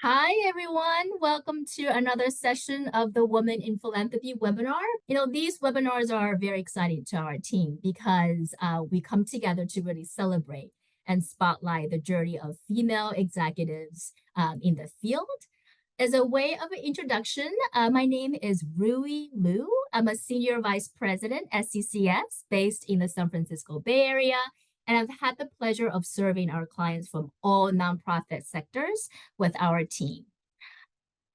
Hi, everyone. Welcome to another session of the Women in Philanthropy webinar. These webinars are very exciting to our team because we come together to really celebrate and spotlight the journey of female executives in the field. As a way of an introduction, my name is Ruyi Lu. I'm a Senior Vice President at CCS based in the San Francisco Bay Area, and I've had the pleasure of serving our clients from all nonprofit sectors with our team.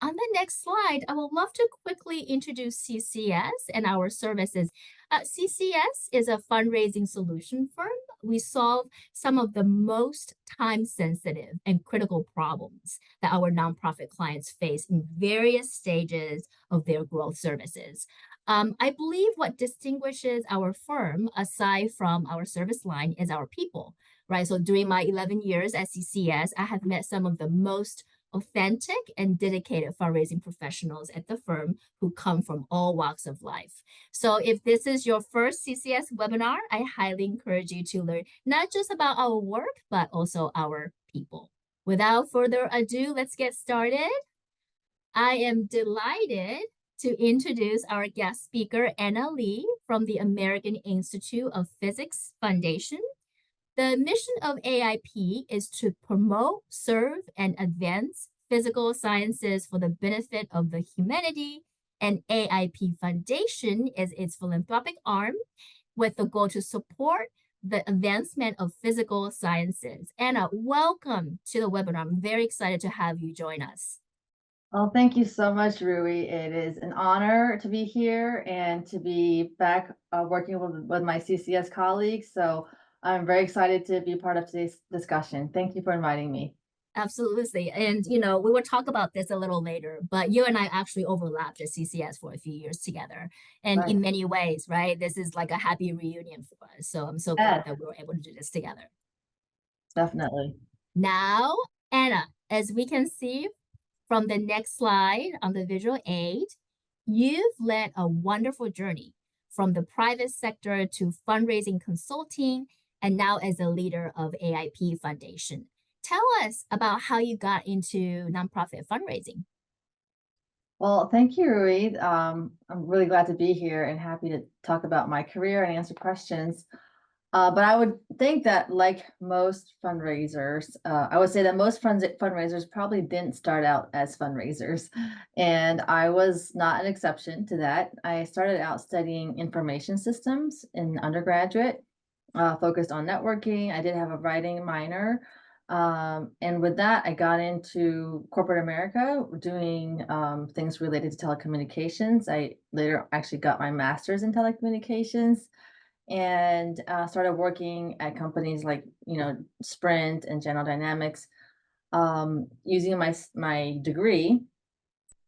On the next slide, I would love to quickly introduce CCS and our services. CCS is a fundraising solution firm. We solve some of the most time-sensitive and critical problems that our nonprofit clients face in various stages of their growth services. I believe what distinguishes our firm, aside from our service line, is our people, right? So during my 11 years at CCS, I have met some of the most authentic and dedicated fundraising professionals at the firm who come from all walks of life. So if this is your first CCS webinar, I highly encourage you to learn not just about our work, but also our people. Without further ado, let's get started. I am delighted to introduce our guest speaker, Anna Lee from the American Institute of Physics Foundation. The mission of AIP is to promote, serve, and advance physical sciences for the benefit of the humanity, and AIP Foundation is its philanthropic arm with the goal to support the advancement of physical sciences. Anna, welcome to the webinar. I'm very excited to have you join us. Well, thank you so much, Ruyi. It is an honor to be here and to be back working with my CCS colleagues. So I'm very excited to be part of today's discussion. Thank you for inviting me. Absolutely. And, we will talk about this a little later, but you and I actually overlapped at CCS for a few years together. And Right. in many ways, right, this is like a happy reunion for us. So I'm so glad Yeah, that we were able to do this together. definitely. Now, Anna, as we can see from the next slide on the visual aid, you've led a wonderful journey from the private sector to fundraising consulting, and now as a leader of AIP Foundation. Tell us about how you got into nonprofit fundraising. Well, thank you, Ruyi. I'm really glad to be here and happy to talk about my career and answer questions. But I would think that, like most fundraisers, I would say that most fundraisers probably didn't start out as fundraisers. And I was not an exception to that. I started out studying information systems in undergraduate, focused on networking. I did have a writing minor. And with that, I got into corporate America, doing things related to telecommunications. I later actually got my master's in telecommunications and started working at companies like Sprint and General Dynamics, using my degree.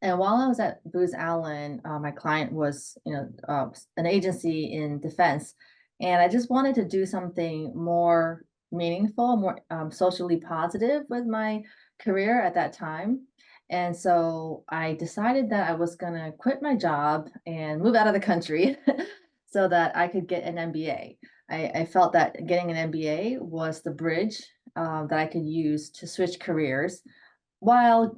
And while I was at Booz Allen, my client was an agency in defense, and I just wanted to do something more meaningful, more socially positive with my career at that time. And so I decided that I was going to quit my job and move out of the country so that I could get an MBA. I felt that getting an MBA was the bridge that I could use to switch careers while,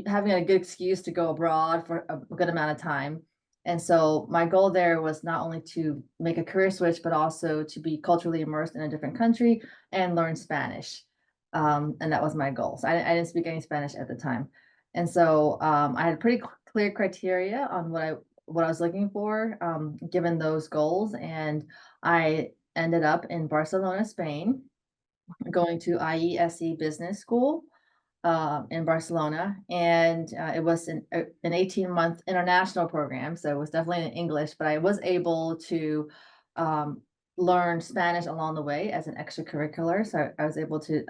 having a good excuse to go abroad for a good amount of time. And so my goal there was not only to make a career switch, but also to be culturally immersed in a different country and learn Spanish. And that was my goal. So I didn't speak any Spanish at the time. And so I had pretty clear criteria on what I was looking for, given those goals. And I ended up in Barcelona, Spain, going to IESE Business School in Barcelona, and it was an 18-month international program, so it was definitely in English, but I was able to learn Spanish along the way as an extracurricular. So I was able to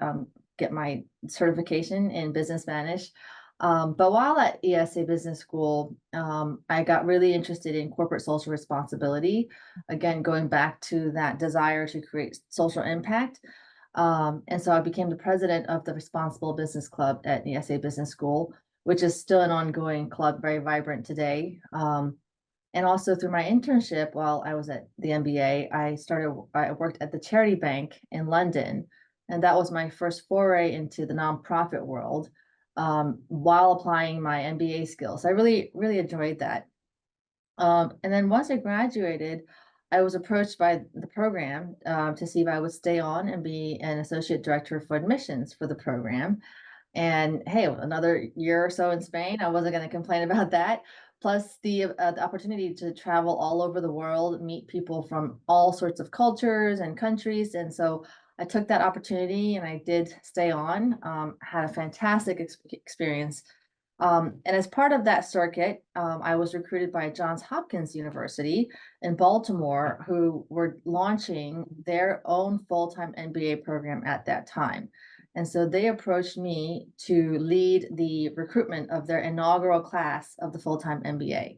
get my certification in business Spanish. But while at ESA Business School, I got really interested in corporate social responsibility. Again, going back to that desire to create social impact. And so I became the president of the Responsible Business Club at ESA Business School, which is still an ongoing club, very vibrant today. And also through my internship while I was at the MBA, I worked at the charity bank in London. And that was my first foray into the nonprofit world. while applying my MBA skills. I really, really enjoyed that. And then once I graduated, I was approached by the program to see if I would stay on and be an associate director for admissions for the program. And hey, another year or so in Spain, I wasn't going to complain about that. Plus the opportunity to travel all over the world, meet people from all sorts of cultures and countries. And so I took that opportunity and I did stay on, had a fantastic experience. And as part of that circuit, I was recruited by Johns Hopkins University in Baltimore, who were launching their own full-time MBA program at that time. And so they approached me to lead the recruitment of their inaugural class of the full-time MBA.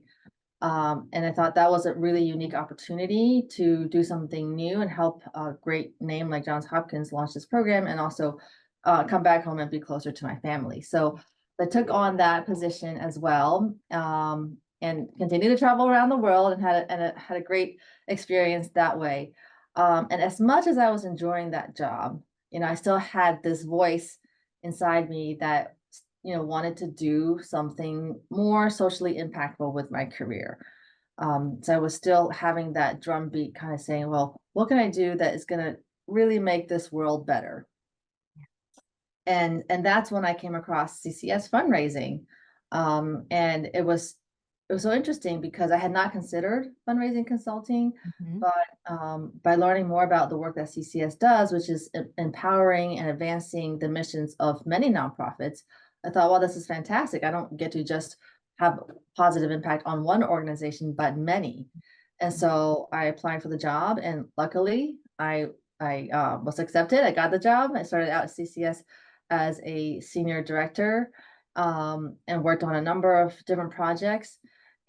And I thought that was a really unique opportunity to do something new and help a great name like Johns Hopkins launch this program and also come back home and be closer to my family. So I took on that position as well, and continued to travel around the world and had a great experience that way. And as much as I was enjoying that job, I still had this voice inside me that wanted to do something more socially impactful with my career. So I was still having that drumbeat kind of saying, well, what can I do that is going to really make this world better? And that's when I came across CCS fundraising. And it was so interesting because I had not considered fundraising consulting, Mhm. but by learning more about the work that CCS does, which is empowering and advancing the missions of many nonprofits, I thought, well, this is fantastic. I don't get to just have positive impact on one organization, but many. And so I applied for the job, and luckily, I was accepted. I got the job. I started out at CCS as a senior director, and worked on a number of different projects.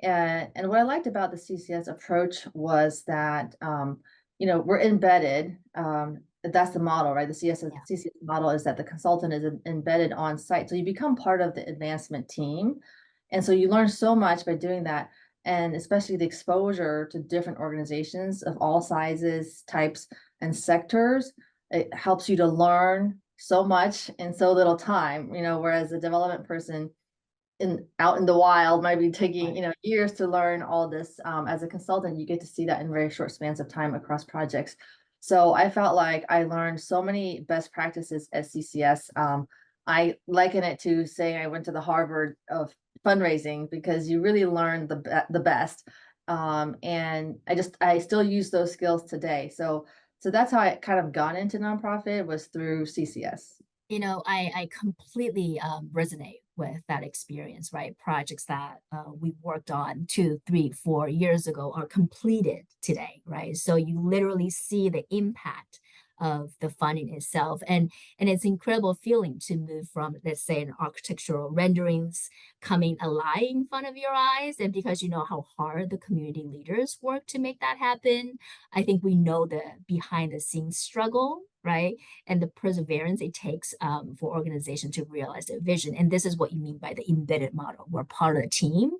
And what I liked about the CCS approach was that, we're embedded. That's the model, right? The CCS model is that the consultant is embedded on site. So you become part of the advancement team. And so you learn so much by doing that. And especially the exposure to different organizations of all sizes, types, and sectors, it helps you to learn so much in so little time, whereas a development person out in the wild might be taking, years to learn all this. As a consultant, you get to see that in very short spans of time across projects. So I felt like I learned so many best practices at CCS. I liken it to saying I went to the Harvard of fundraising because you really learn the best. And I still use those skills today. So that's how I kind of got into nonprofit, was through CCS. I completely resonate with that experience, right? Projects that we worked on 2, 3, 4 years ago are completed today, right? So you literally see the impact of the funding itself. And it's incredible feeling to move from, let's say, an architectural renderings coming alive in front of your eyes. And because you know how hard the community leaders work to make that happen, I think we know the behind the scenes struggle, right? And the perseverance it takes for organization to realize their vision. And this is what you mean by the embedded model. We're part of the team.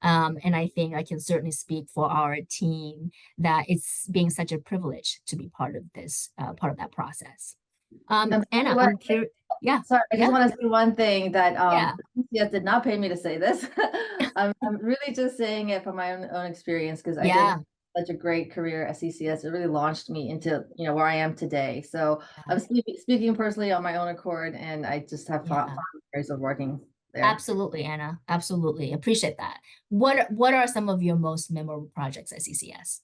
And I think I can certainly speak for our team that it's being such a privilege to be part of this, part of that process. And Anna, what I'm curious. Yeah, Sorry, I just yeah, want to say one thing that yeah, CCS did not pay me to say this. I'm really just saying it from my own experience because I did have yeah, such a great career at CCS. It really launched me into where I am today. So I'm speaking personally on my own accord, and I just have fond yeah. memories of working there. Absolutely, Anna. Absolutely. Appreciate that. What are some of your most memorable projects at CCS?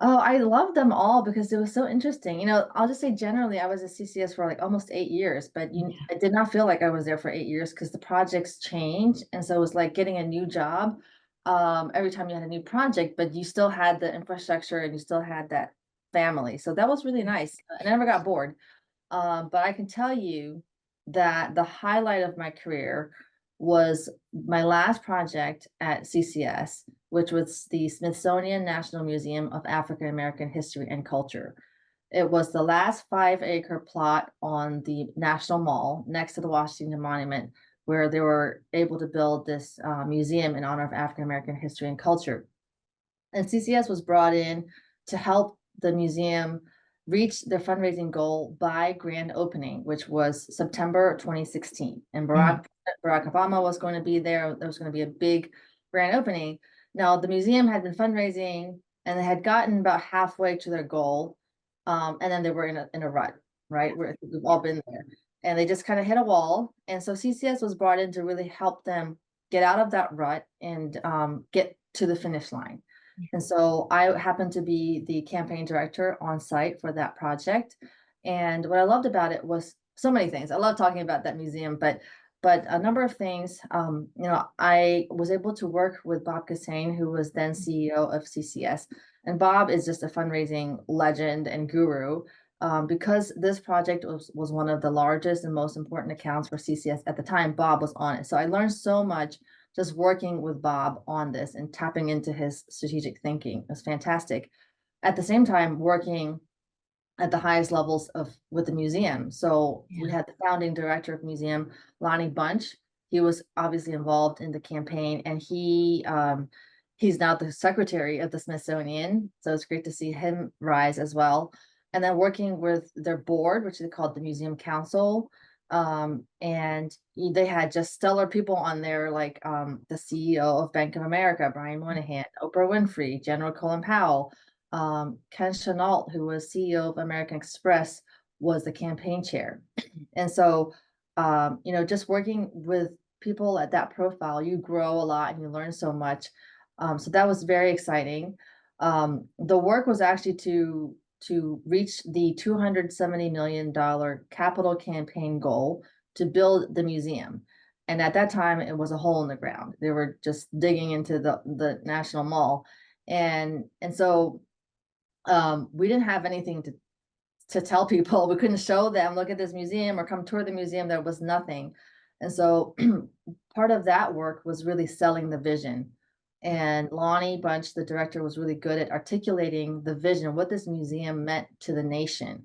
Oh, I love them all because it was so interesting. I'll just say generally, I was at CCS for like almost 8 years, but I did not feel like I was there for 8 years because the projects change. And so it was like getting a new job every time you had a new project, but you still had the infrastructure and you still had that family. So that was really nice. I never got bored. But I can tell you that the highlight of my career was my last project at CCS, which was the Smithsonian National Museum of African American History and Culture. It was the last 5-acre plot on the National Mall next to the Washington Monument, where they were able to build this museum in honor of African American history and culture. And CCS was brought in to help the museum reach their fundraising goal by grand opening, which was September 2016. And Mm. Barack Obama was going to be there. There was going to be a big grand opening. Now, the museum had been fundraising and they had gotten about halfway to their goal. And then they were in a rut, right? We've all been there. And they just kind of hit a wall. And so CCS was brought in to really help them get out of that rut and get to the finish line. And so I happened to be the campaign director on site for that project. And what I loved about it was so many things. I love talking about that museum, but a number of things. I was able to work with Bob Kassane, who was then CEO of CCS. And Bob is just a fundraising legend and guru. Because this project was one of the largest and most important accounts for CCS at the time, Bob was on it. So I learned so much just working with Bob on this and tapping into his strategic thinking. It was fantastic. At the same time, working at the highest levels of with the museum. So we Yeah. had the founding director of museum, Lonnie Bunch. He was obviously involved in the campaign, and he's now the secretary of the Smithsonian. So it's great to see him rise as well. And then working with their board, which they called the Museum Council. And they had just stellar people on there, like the CEO of Bank of America, Brian Moynihan, Oprah Winfrey, General Colin Powell, Ken Chenault, who was CEO of American Express, was the campaign chair. And so, just working with people at that profile, you grow a lot and you learn so much. So that was very exciting. The work was actually to reach the $270 million capital campaign goal to build the museum. And at that time, it was a hole in the ground. They were just digging into the National Mall. And so we didn't have anything to tell people. We couldn't show them, look at this museum or come tour the museum. There was nothing. And so part of that work was really selling the vision. And Lonnie Bunch, the director, was really good at articulating the vision, what this museum meant to the nation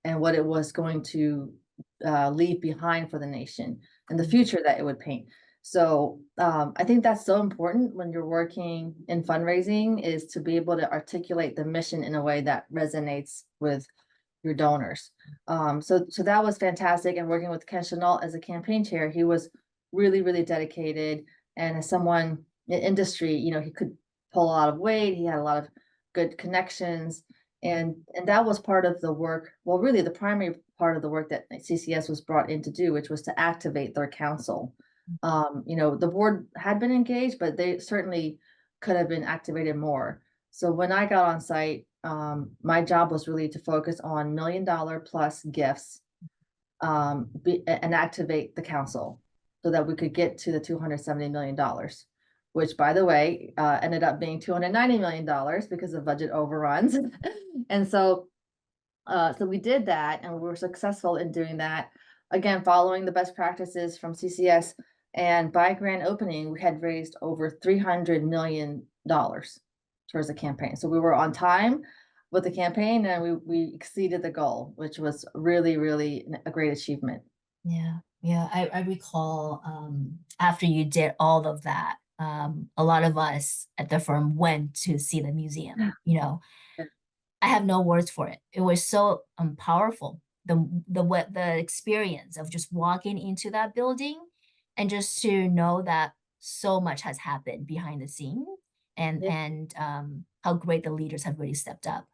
and what it was going to leave behind for the nation and the future that it would paint. So I think that's so important when you're working in fundraising, is to be able to articulate the mission in a way that resonates with your donors. So that was fantastic. And working with Ken Chenault as a campaign chair, he was really, really dedicated. And as someone in industry, he could pull a lot of weight. He had a lot of good connections. And that was part of the work. Well, really the primary part of the work that CCS was brought in to do, which was to activate their council. The board had been engaged, but they certainly could have been activated more. So when I got on site, my job was really to focus on $1 million plus gifts, and activate the council so that we could get to the $270 million, which, by the way, ended up being $290 million because of budget overruns. And so we did that, and we were successful in doing that. Again, following the best practices from CCS, and by grand opening, we had raised over $300 million towards the campaign. So we were on time with the campaign, and we exceeded the goal, which was really, really a great achievement. Yeah, yeah. I recall after you did all of that, a lot of us at the firm went to see the museum. I have no words for it. It was so powerful. The experience of just walking into that building and just to know that so much has happened behind the scene, and Yeah. how great the leaders have really stepped up.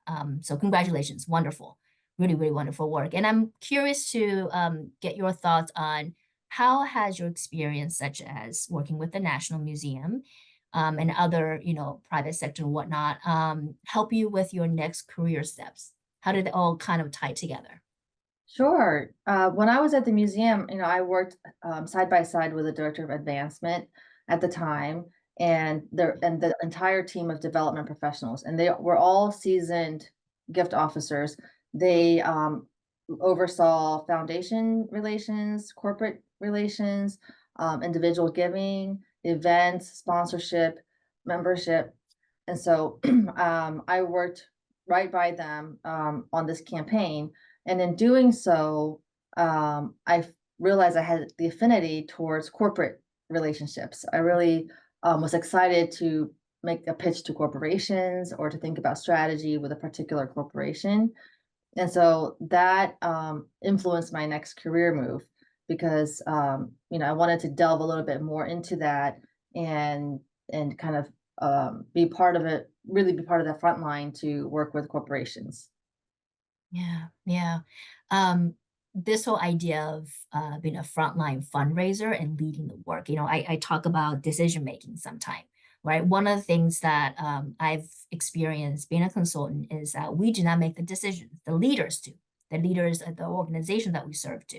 So congratulations, wonderful, really, really wonderful work. And I'm curious to get your thoughts on how has your experience, such as working with the National Museum, and other, private sector and whatnot, help you with your next career steps? How did it all kind of tie together? Sure. When I was at the museum, I worked side by side with the director of advancement at the time, and the entire team of development professionals, and they were all seasoned gift officers. They oversaw foundation relations, corporate relations, individual giving, events, sponsorship, membership. And so I worked right by them on this campaign. And in doing so, I realized I had the affinity towards corporate relationships. I really was excited to make a pitch to corporations or to think about strategy with a particular corporation. And so that influenced my next career move because I wanted to delve a little bit more into that and kind of be part of it, really be part of the front line to work with corporations. Yeah, yeah. Um, this whole idea of being a frontline fundraiser and leading the work, I talk about decision making sometime, right? One of the things that I've experienced being a consultant is that we do not make the decisions, the leaders do, the leaders of the organization that we serve do.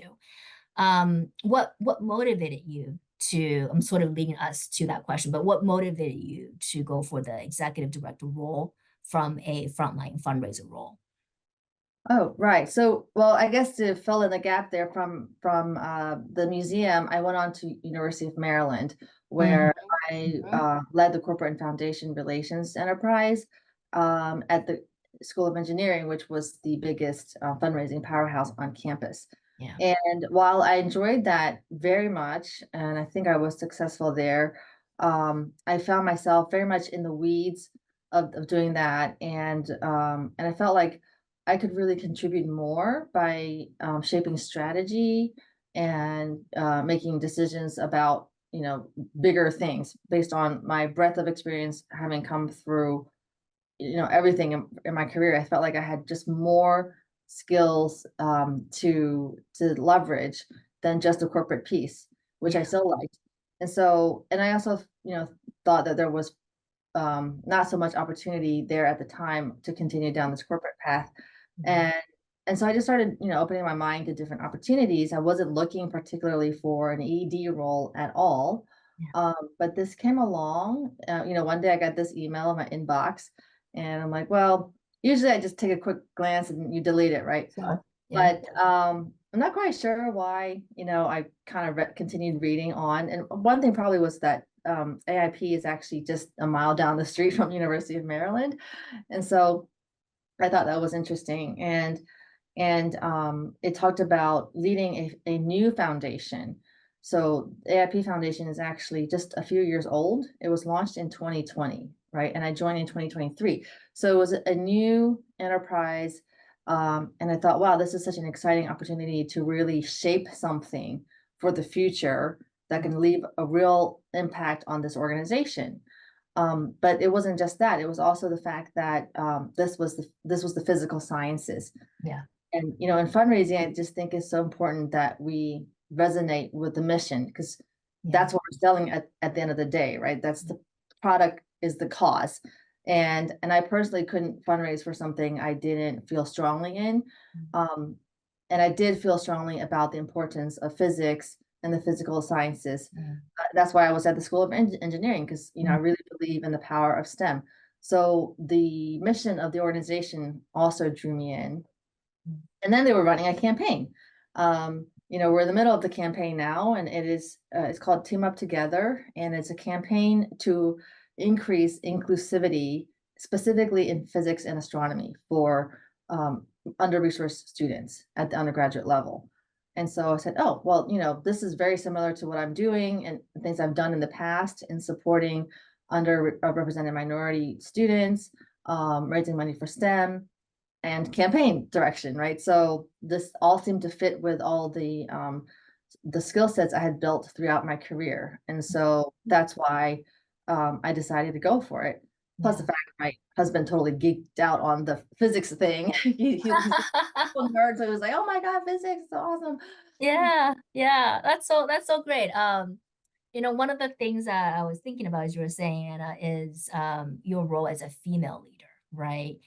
What motivated you to, I'm sort of leading us to that question, but what motivated you to go for the executive director role from a frontline fundraiser role? Oh, right. So, well, I guess to fill in the gap there from the museum, I went on to University of Maryland, Mhm, where I mhm. led the corporate and foundation relations enterprise at the School of Engineering, which was the biggest fundraising powerhouse on campus. Yeah. And while I enjoyed that very much, and I think I was successful there, I found myself very much in the weeds of doing that, and I felt like I could really contribute more by shaping strategy and making decisions about bigger things based on my breadth of experience having come through everything in my career. I felt like I had just more skills to leverage than just a corporate piece, which I Yeah. still liked. And I also thought that there was not so much opportunity there at the time to continue down this corporate path. Mhm. And and so I just started, opening my mind to different opportunities. I wasn't looking particularly for an ED role at all. Yeah. But this came along. One day I got this email in my inbox, and I'm like, well, usually I just take a quick glance and you delete it, right? Sure. Yeah. But I'm not quite sure why, I kind of continued reading on. And one thing probably was that AIP is actually just a mile down the street from University of Maryland. And so I thought that was interesting. And it talked about leading a new foundation. So AIP Foundation is actually just a few years old. It was launched in 2020, right? And I joined in 2023. So it was a new enterprise. And I thought, wow, this is such an exciting opportunity to really shape something for the future that Mm. can leave a real impact on this organization. But it wasn't just that. It was also the fact that this was the physical sciences. Yeah. And in fundraising, I just think it's so important that we resonate with the mission because Yeah. that's what we're selling at the end of the day, right? That's the product is the cause. And I personally couldn't fundraise for something I didn't feel strongly in. Mm. Um, and I did feel strongly about the importance of physics and the physical sciences. Mm. That's why I was at the School of Engineering because I Mm. really believe in the power of STEM. So the mission of the organization also drew me in, Mm. and then they were running a campaign. We're in the middle of the campaign now, and it's called Team Up Together, and it's a campaign to increase inclusivity, specifically in physics and astronomy for under-resourced students at the undergraduate level. And so I said, oh, well, this is very similar to what I'm doing and things I've done in the past in supporting underrepresented minority students, raising money for STEM and campaign direction, right? So this all seemed to fit with all the skill sets I had built throughout my career, and so that's why I decided to go for it. Plus the Yeah. fact my husband totally geeked out on the physics thing. He's a nerd, so he was like, "Oh my god, physics is so awesome!" Yeah. Yeah. That's so great. One of the things that I was thinking about as you were saying, Anna, is your role as a female leader, right?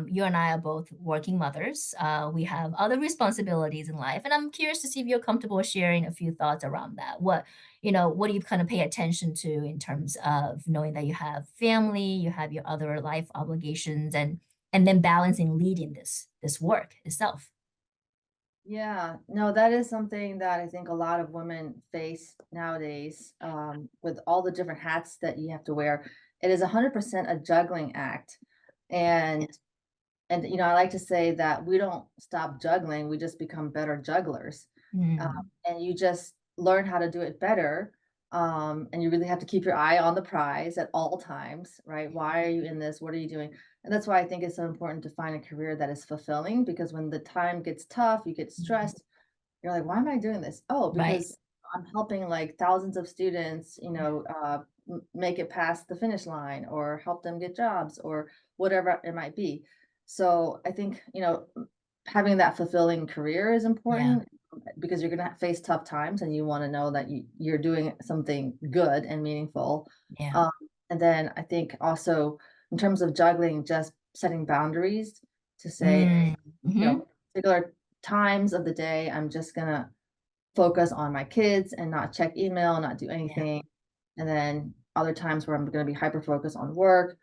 You and I are both working mothers. We have other responsibilities in life, and I'm curious to see if you're comfortable sharing a few thoughts around that. What do you kind of pay attention to in terms of knowing that you have family, you have your other life obligations, and then balancing leading this work itself? Yeah, no, that is something that I think a lot of women face nowadays, with all the different hats that you have to wear. It is 100% a juggling act. Yeah. And I like to say that we don't stop juggling, we just become better jugglers. Uh, Mm. and you just learn how to do it better And you really have to keep your eye on the prize at all times, right? Why are you in this? What are you doing? And that's why I think it's so important to find a career that is fulfilling, because when the time gets tough, you get Mhm. stressed, you're like, why am I doing this? Oh, Right. because I'm helping like thousands of students, Yeah. make it past the finish line, or help them get jobs, or whatever it might be. So I think, having that fulfilling career is Yeah. important, because you're going to face tough times and you want to know that you're doing something good and meaningful. Yeah. Um, and then I think also, in terms of juggling, just setting boundaries to say, Mm. Hmm. particular times of the day, I'm just gonna focus on my kids and not check email, not do Yeah. anything. And then other times where I'm gonna be hyper focused on work.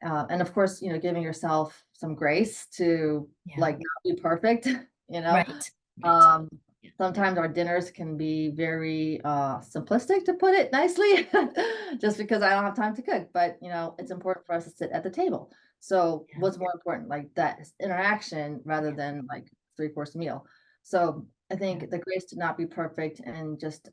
And of course, giving yourself some grace to Yeah. like not be perfect, you know. Right. Right. Um, Yeah. Sometimes our dinners can be very simplistic, to put it nicely, just because I don't have time to cook. But it's important for us to sit at the table. So Yeah. what's more important, like that interaction rather Yeah. than like three-course meal. So I Yeah. think the grace to not be perfect, and just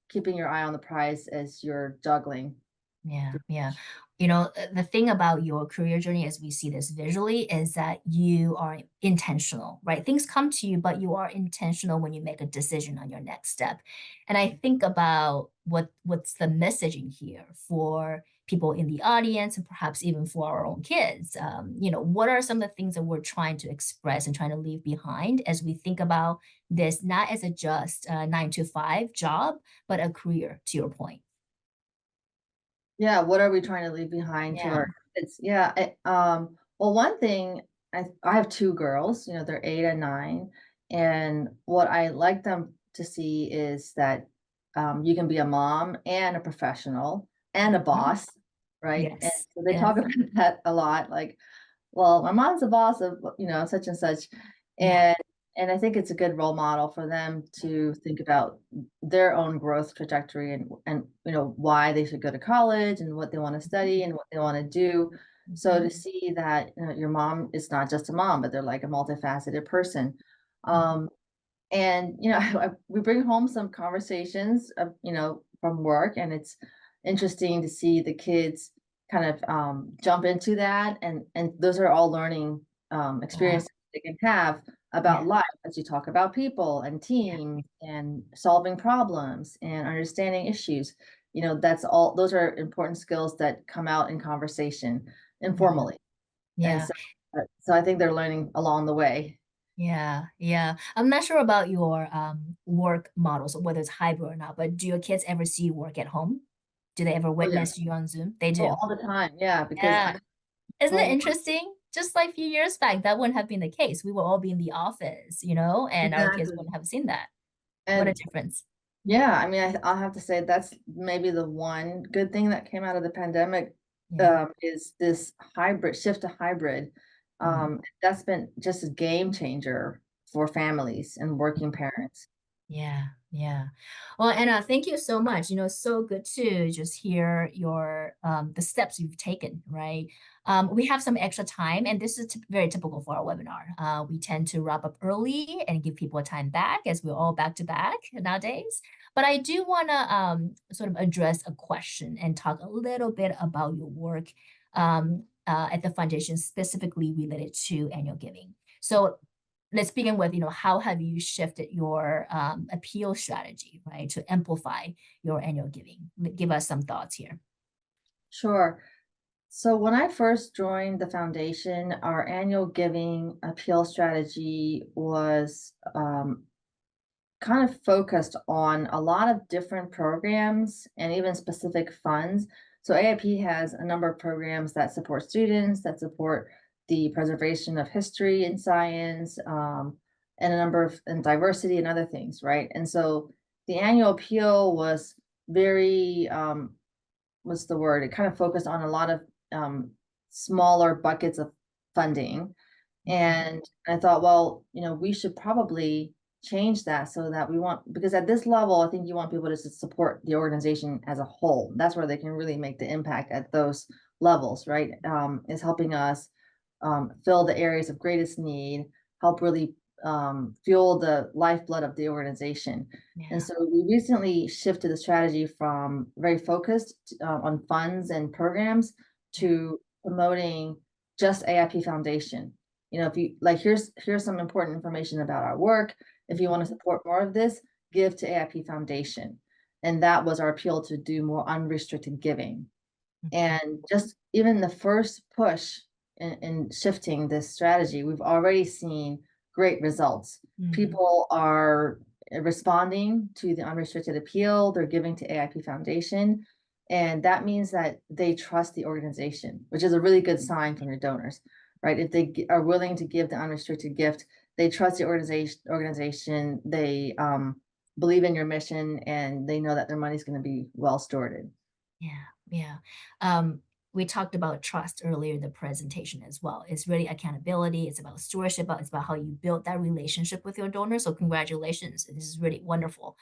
keeping your eye on the prize as you're juggling. Yeah, yeah. The thing about your career journey as we see this visually is that you are intentional, right? Things come to you, but you are intentional when you make a decision on your next step. And I think about what's the messaging here for people in the audience and perhaps even for our own kids. What are some of the things that we're trying to express and trying to leave behind as we think about this, not as a just 9 to 5 job, but a career, to your point. Yeah, what are we trying to leave behind to Yeah. our kids? Yeah, well, one thing, I have 2 girls, they're 8 and 9, and what I like them to see is that, you can be a mom and a professional and a Mhm. boss, right? And Yes, so they talk yes, about that a lot, like, well, my mom's the boss of, such and such. yeah, And I think it's a good role model for them to think about their own growth trajectory, and why they should go to college and what they want to study and what they want to do. So mhm, to see that, your mom is not just a mom, but they're like a multifaceted person. mhm, Um, and we bring home some conversations of, from work, and it's interesting to see the kids kind of jump into that, and those are all learning wow, experiences they can have yeah, about life, as you talk about people and yeah, teams and solving problems and understanding issues. That's all, those are important skills that come out in conversation yeah, informally. And yeah, so I think they're learning along the way. yeah, yeah. I'm not sure about your work models, whether it's hybrid or not, but do your kids ever see you work at home? Do they ever Oh yeah. witness you on Zoom? They Oh, do. all the time. Yeah, because Yeah. I Isn't it home. interesting? Just like a few years back, that wouldn't have been the case. We would all be in the office, and our kids Exactly. wouldn't have seen that. What a And difference. yeah, I mean, I'll have to say that's maybe the one good thing that came out of the pandemic, Yeah. is this hybrid shift to hybrid. Mm. That's been just a game changer for families and working parents. Yeah, yeah. Well, Anna, thank you so much. So good to just hear your the steps you've taken, right? We have some extra time, and this is very typical for our webinar. We tend to wrap up early and give people time back as we're all back to back nowadays. But I do want to sort of address a question and talk a little bit about your work at the foundation, specifically related to annual giving. So let's begin with, how have you shifted your appeal strategy, right, to amplify your annual giving? Give us some thoughts here. Sure. So when I first joined the foundation, our annual giving appeal strategy was kind of focused on a lot of different programs and even specific funds. So AIP has a number of programs that support students, that support the preservation of history and science, and a number of and diversity and other things, right? And so the annual appeal was very what's the word? It kind of focused on a lot of um, smaller buckets of funding. Mhm. And I thought, well, we should probably change that, so that we want, because at this level, I think you want people to support the organization as a whole. That's where they can really make the impact at those levels, right? Is helping us fill the areas of greatest need, help really fuel the lifeblood of the organization. And Yeah. so we recently shifted the strategy from very focused on funds and programs Yeah. to promoting just AIP Foundation. You know, if you like, here's some important information about our work. If you want to Mhm. support more of this, give to AIP Foundation. And that was our appeal to do more unrestricted giving. Mhm. And just even the first push in shifting this strategy, we've already seen great results. Mhm. People are responding to the unrestricted appeal, they're giving to AIP Foundation. And that means that they trust the organization, which is a really good sign from your donors, right? If they are willing to give the unrestricted gift, they trust the organization, they believe in your mission, and they know that their money is going to be well stewarded. Yeah, yeah. Um, we talked about trust earlier in the presentation as well. It's really accountability. It's about stewardship. It's about how you build that relationship with your donor. So congratulations. This is really wonderful.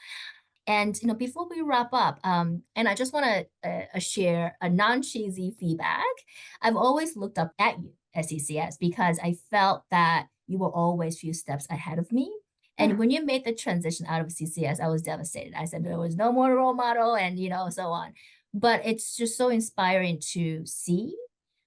And before we wrap up, and I just want to share a non-cheesy feedback. I've always looked up at you at CCS because I felt that you were always few steps ahead of me. And when you made the transition out of CCS, I was devastated. I said there was no more role model, and so on. But it's just so inspiring to see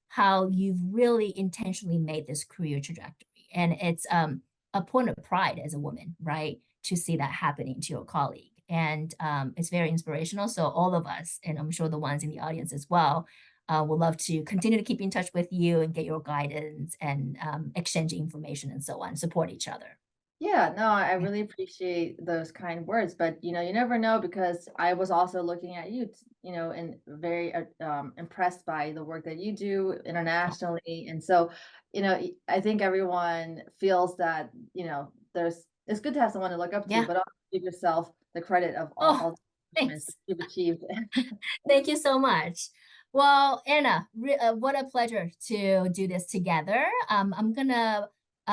how you've really intentionally made this career trajectory, and it's a point of pride as a woman, right? To see that happening to your colleague. And it's very inspirational. So, all of us, and I'm sure the ones in the audience as well, would love to continue to keep in touch with you and get your guidance and exchange information and so on, support each other. Yeah, no, I Yeah. really appreciate those kind words, but you never know because I was also looking at you, and very impressed by the work that you do Oh, internationally. And so, I think everyone feels that, it's good to have someone to look up to, yeah. but also give yourself the credit of Oh, all the thanks. accomplishments you've achieved. Thank you so much. Well, Anna, what a pleasure to do this together. I'm gonna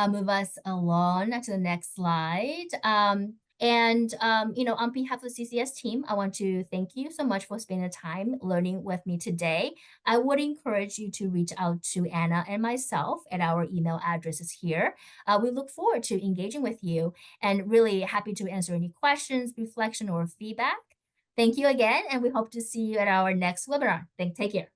move us along to the next slide. On behalf of the CCS team, I want to thank you so much for spending the time learning with me today. I would encourage you to reach out to Anna and myself at our email addresses here. We look forward to engaging with you and really happy to answer any questions, reflection, or feedback. Thank you again, and we hope to see you at our next webinar. Take care.